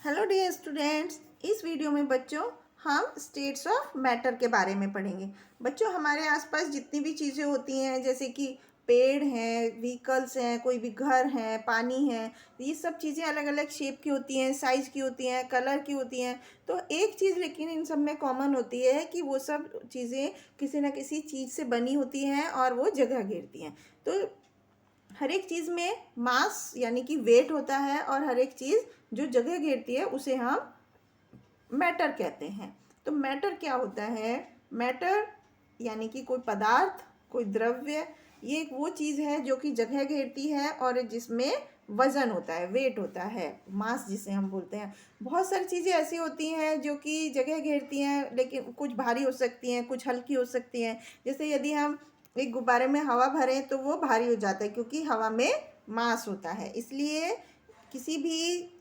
Hello dear students, इस video में बच्चों हम स्टेट्स ऑफ मैटर के बारे में पढ़ेंगे। बच्चों, हमारे आसपास जितनी भी चीज़ें होती हैं, जैसे कि पेड़ हैं, व्हीकल्स हैं, कोई भी घर है, पानी है, ये सब चीज़ें अलग अलग शेप की होती हैं, साइज़ की होती हैं, कलर की होती हैं। तो एक चीज़ लेकिन इन सब में कॉमन होती है कि वो सब चीज़ें किसी न किसी चीज़ से बनी होती हैं और वो जगह घेरती हैं। तो हर एक चीज़ में मास यानी कि वेट होता है और हर एक चीज़ जो जगह घेरती है उसे हम मैटर कहते हैं। तो मैटर क्या होता है? मैटर यानी कि कोई पदार्थ, कोई द्रव्य, ये एक वो चीज़ है जो कि जगह घेरती है और जिसमें वजन होता है, वेट होता है, मास जिसे हम बोलते हैं। बहुत सारी चीज़ें ऐसी होती हैं जो कि जगह घेरती हैं, लेकिन कुछ भारी हो सकती हैं, कुछ हल्की हो सकती हैं। जैसे यदि हम एक गुब्बारे में हवा भरें तो वो भारी हो जाता है क्योंकि हवा में मास होता है। इसलिए किसी भी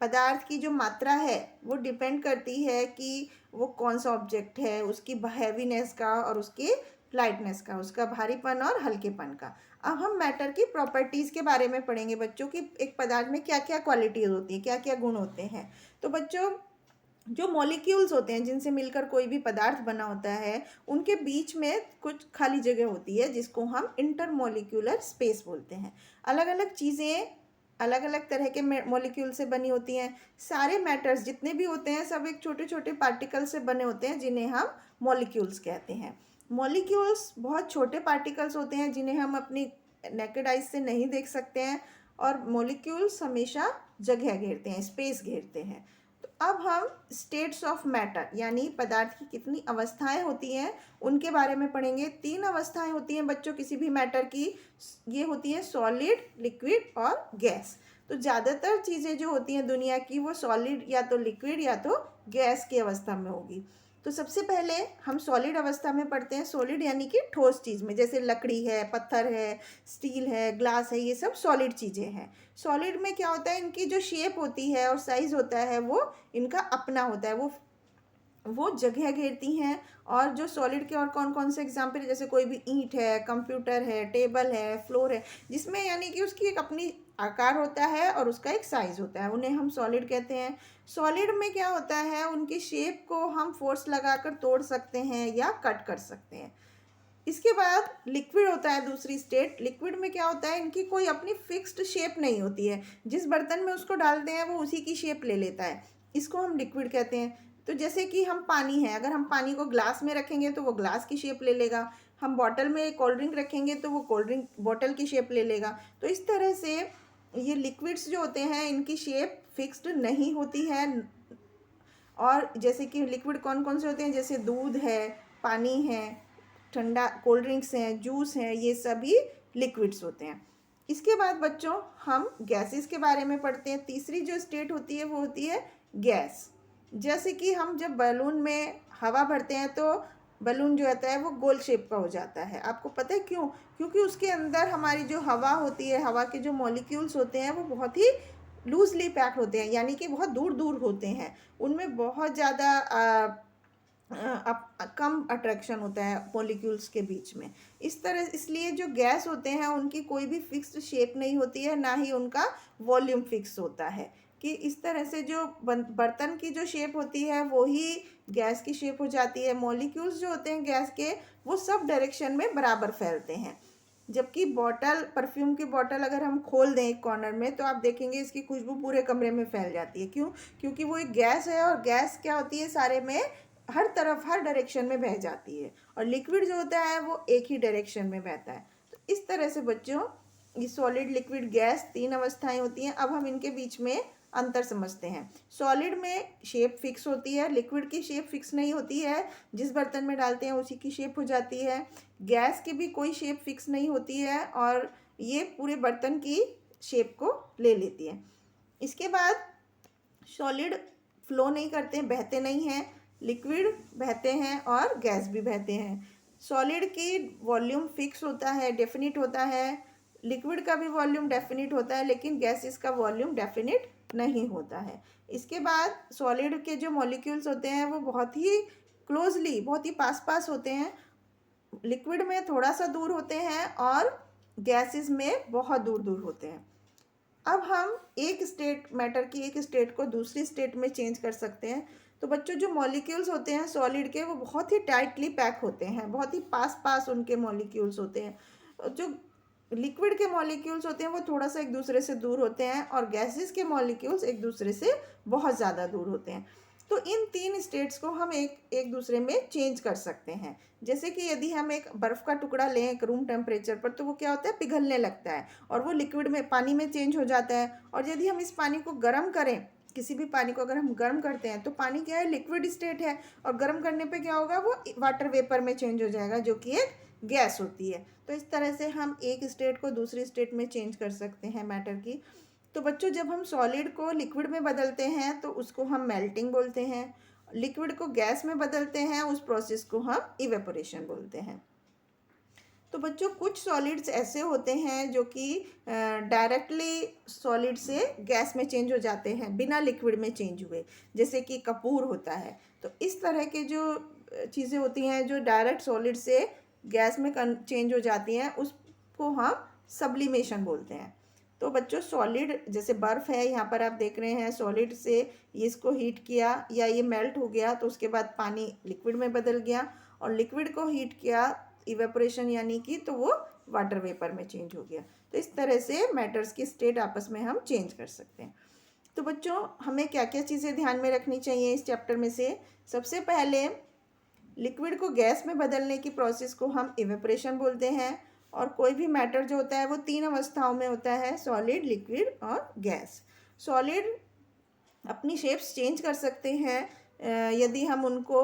पदार्थ की जो मात्रा है वो डिपेंड करती है कि वो कौन सा ऑब्जेक्ट है, उसकी हैवीनेस का और उसकी लाइटनेस का, उसका भारीपन और हल्केपन का। अब हम मैटर की प्रॉपर्टीज़ के बारे में पढ़ेंगे बच्चों की एक पदार्थ में क्या क्या क्वालिटीज़ होती हैं, क्या क्या गुण होते हैं। तो बच्चों, जो मॉलिक्यूल्स होते हैं जिनसे मिलकर कोई भी पदार्थ बना होता है, उनके बीच में कुछ खाली जगह होती है जिसको हम इंटरमॉलिक्यूलर स्पेस बोलते हैं। अलग अलग चीज़ें अलग अलग तरह के मॉलिक्यूल से बनी होती हैं। सारे मैटर्स जितने भी होते हैं सब एक छोटे छोटे पार्टिकल से बने होते हैं जिन्हें हम मॉलिक्यूल्स कहते हैं। मॉलिक्यूल्स बहुत छोटे पार्टिकल्स होते हैं जिन्हें हम अपनी नेकेड आइज से नहीं देख सकते हैं, और मॉलिक्यूल्स हमेशा जगह घेरते हैं, स्पेस घेरते हैं। तो अब हम स्टेट्स ऑफ मैटर यानी पदार्थ की कितनी अवस्थाएं होती हैं उनके बारे में पढ़ेंगे। 3 अवस्थाएं होती हैं बच्चों किसी भी मैटर की। ये होती है सॉलिड, लिक्विड और गैस। तो ज़्यादातर चीज़ें जो होती हैं दुनिया की वो सॉलिड या तो लिक्विड या तो गैस की अवस्था में होगी। तो सबसे पहले हम सॉलिड अवस्था में पढ़ते हैं। सॉलिड यानी कि ठोस चीज़ में, जैसे लकड़ी है, पत्थर है, स्टील है, ग्लास है, ये सब सॉलिड चीज़ें हैं। सॉलिड में क्या होता है, इनकी जो शेप होती है और साइज़ होता है वो इनका अपना होता है, वो जगह घेरती हैं। और जो सॉलिड के और कौन कौन से एग्जाम्पल, जैसे कोई भी ईंट है, कंप्यूटर है, टेबल है, फ्लोर है, जिसमें यानी कि उसकी एक अपनी आकार होता है और उसका एक साइज होता है, उन्हें हम सॉलिड कहते हैं। सॉलिड में क्या होता है, उनकी शेप को हम फोर्स लगाकर तोड़ सकते हैं या कट कर सकते हैं। इसके बाद लिक्विड होता है दूसरी स्टेट। लिक्विड में क्या होता है, इनकी कोई अपनी फिक्स्ड शेप नहीं होती है, जिस बर्तन में उसको डालते हैं वो उसी की शेप ले लेता है, इसको हम लिक्विड कहते हैं। तो जैसे कि हम पानी है, अगर हम पानी को ग्लास में रखेंगे तो वो ग्लास की शेप ले लेगा, हम बॉटल में कोल्ड ड्रिंक रखेंगे तो वो कोल्ड ड्रिंक बॉटल की शेप ले लेगा। तो इस तरह से ये लिक्विड्स जो होते हैं इनकी शेप फिक्स्ड नहीं होती है। और जैसे कि लिक्विड कौन कौन से होते हैं, जैसे दूध है, पानी है, ठंडा कोल्ड ड्रिंक्स हैं, जूस हैं, ये सभी लिक्विड्स होते हैं। इसके बाद बच्चों हम गैसेस के बारे में पढ़ते हैं। तीसरी जो स्टेट होती है वो होती है गैस। जैसे कि हम जब बैलून में हवा भरते हैं तो बलून जो होता है वो गोल शेप का हो जाता है। आपको पता है क्यों? क्योंकि उसके अंदर हमारी जो हवा होती है, हवा के जो मॉलिक्यूल्स होते हैं वो बहुत ही लूजली पैक्ड होते हैं, यानी कि बहुत दूर दूर होते हैं, उनमें बहुत ज़्यादा कम अट्रैक्शन होता है मॉलिक्यूल्स के बीच में। इस तरह इसलिए जो गैस होते हैं उनकी कोई भी फिक्स्ड शेप नहीं होती है, ना ही उनका वॉल्यूम फिक्स होता है। कि इस तरह से जो बर्तन की जो शेप होती है वो ही गैस की शेप हो जाती है। मॉलिक्यूल्स जो होते हैं गैस के वो सब डायरेक्शन में बराबर फैलते हैं। जबकि बॉटल, परफ्यूम की बॉटल अगर हम खोल दें एक कॉर्नर में तो आप देखेंगे इसकी खुशबू पूरे कमरे में फैल जाती है। क्यों? क्योंकि वो एक गैस है और गैस क्या होती है, सारे में हर तरफ हर डायरेक्शन में बह जाती है, और लिक्विड जो होता है वो एक ही डायरेक्शन में बहता है। तो इस तरह से बच्चों ये सॉलिड, लिक्विड, गैस 3 अवस्थाएं होती हैं। अब हम इनके बीच में अंतर समझते हैं। सॉलिड में शेप फिक्स होती है, लिक्विड की शेप फिक्स नहीं होती है, जिस बर्तन में डालते हैं उसी की शेप हो जाती है। गैस की भी कोई शेप फिक्स नहीं होती है और ये पूरे बर्तन की शेप को ले लेती है। इसके बाद सॉलिड फ्लो नहीं करते, बहते नहीं हैं, लिक्विड बहते हैं और गैस भी बहते हैं। सॉलिड की वॉल्यूम फिक्स होता है, डेफिनिट होता है। लिक्विड का भी वॉल्यूम डेफिनिट होता है, लेकिन गैसेस का वॉल्यूम डेफिनिट नहीं होता है। इसके बाद सॉलिड के जो मॉलिक्यूल्स होते हैं वो बहुत ही क्लोजली, बहुत ही पास पास होते हैं। लिक्विड में थोड़ा सा दूर होते हैं और गैसेस में बहुत दूर दूर होते हैं। अब हम एक स्टेट मैटर की एक स्टेट को दूसरी स्टेट में चेंज कर सकते हैं। तो बच्चों जो मॉलिक्यूल्स होते हैं सॉलिड के वो बहुत ही टाइटली पैक होते हैं, बहुत ही पास पास उनके मॉलिक्यूल्स होते हैं। जो लिक्विड के मॉलिक्यूल्स होते हैं वो थोड़ा सा एक दूसरे से दूर होते हैं और गैसेस के मॉलिक्यूल्स एक दूसरे से बहुत ज़्यादा दूर होते हैं। तो इन तीन स्टेट्स को हम एक एक दूसरे में चेंज कर सकते हैं। जैसे कि यदि हम एक बर्फ़ का टुकड़ा लें एक रूम टेम्परेचर पर, तो वो क्या होता है, पिघलने लगता है और वो लिक्विड में पानी में चेंज हो जाता है। और यदि हम इस पानी को गर्म करें, किसी भी पानी को अगर हम गर्म करते हैं तो पानी क्या है, लिक्विड स्टेट है, और गर्म करने पे क्या होगा, वो वाटर वेपर में चेंज हो जाएगा जो कि एक गैस होती है। तो इस तरह से हम एक स्टेट को दूसरी स्टेट में चेंज कर सकते हैं मैटर की। तो बच्चों जब हम सॉलिड को लिक्विड में बदलते हैं तो उसको हम मेल्टिंग बोलते हैं, लिक्विड को गैस में बदलते हैं उस प्रोसेस को हम इवेपोरेशन बोलते हैं। तो बच्चों कुछ सॉलिड्स ऐसे होते हैं जो कि डायरेक्टली सॉलिड से गैस में चेंज हो जाते हैं बिना लिक्विड में चेंज हुए, जैसे कि कपूर होता है। तो इस तरह के जो चीज़ें होती हैं जो डायरेक्ट सॉलिड से गैस में चेंज हो जाती हैं उसको हम सब्लिमेशन बोलते हैं। तो बच्चों सॉलिड जैसे बर्फ़ है, यहाँ पर आप देख रहे हैं सॉलिड से इसको हीट किया या ये मेल्ट हो गया तो उसके बाद पानी लिक्विड में बदल गया, और लिक्विड को हीट किया इवेपोरेशन यानी कि, तो वो वाटर वेपर में चेंज हो गया। तो इस तरह से मैटर्स की स्टेट आपस में हम चेंज कर सकते हैं। तो बच्चों हमें क्या क्या चीज़ें ध्यान में रखनी चाहिए इस चैप्टर में से, सबसे पहले लिक्विड को गैस में बदलने की प्रोसेस को हम इवेपोरेशन बोलते हैं। और कोई भी मैटर जो होता है वो तीन अवस्थाओं में होता है, सॉलिड, लिक्विड और गैस। सॉलिड अपनी शेप्स चेंज कर सकते हैं यदि हम उनको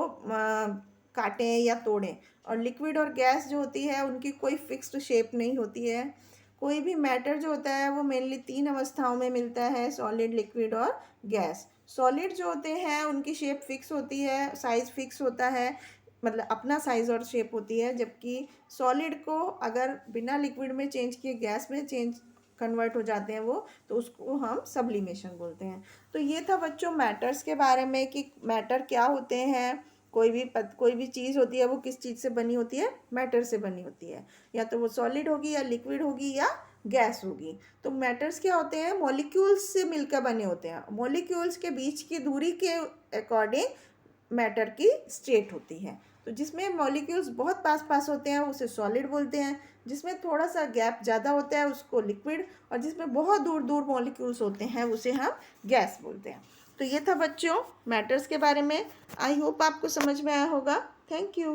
काटें या तोड़ें, और लिक्विड और गैस जो होती है उनकी कोई फिक्स्ड शेप नहीं होती है। कोई भी मैटर जो होता है वो मेनली तीन अवस्थाओं में मिलता है, सॉलिड, लिक्विड और गैस। सॉलिड जो होते हैं उनकी शेप फिक्स होती है, साइज़ फिक्स होता है, मतलब अपना साइज़ और शेप होती है, जबकि सॉलिड को अगर बिना लिक्विड में चेंज किए गैस में चेंज कन्वर्ट हो जाते हैं वो, तो उसको हम सब्लिमेशन बोलते हैं। तो ये था बच्चों मैटर्स के बारे में कि मैटर क्या होते हैं। कोई भी चीज़ होती है वो किस चीज़ से बनी होती है, मैटर से बनी होती है, या तो वो सॉलिड होगी या लिक्विड होगी या गैस होगी। तो मैटर्स क्या होते हैं, मॉलिक्यूल्स से मिलकर बने होते हैं, मॉलिक्यूल्स के बीच की दूरी के अकॉर्डिंग मैटर की स्टेट होती है। तो जिसमें मॉलिक्यूल्स बहुत पास पास होते हैं उसे सॉलिड बोलते हैं, जिसमें थोड़ा सा गैप ज़्यादा होता है उसको लिक्विड, और जिसमें बहुत दूर दूर मॉलिक्यूल्स होते हैं उसे हम गैस बोलते हैं। तो ये था बच्चों मैटर्स के बारे में। आई होप आपको समझ में आया होगा। Thank you.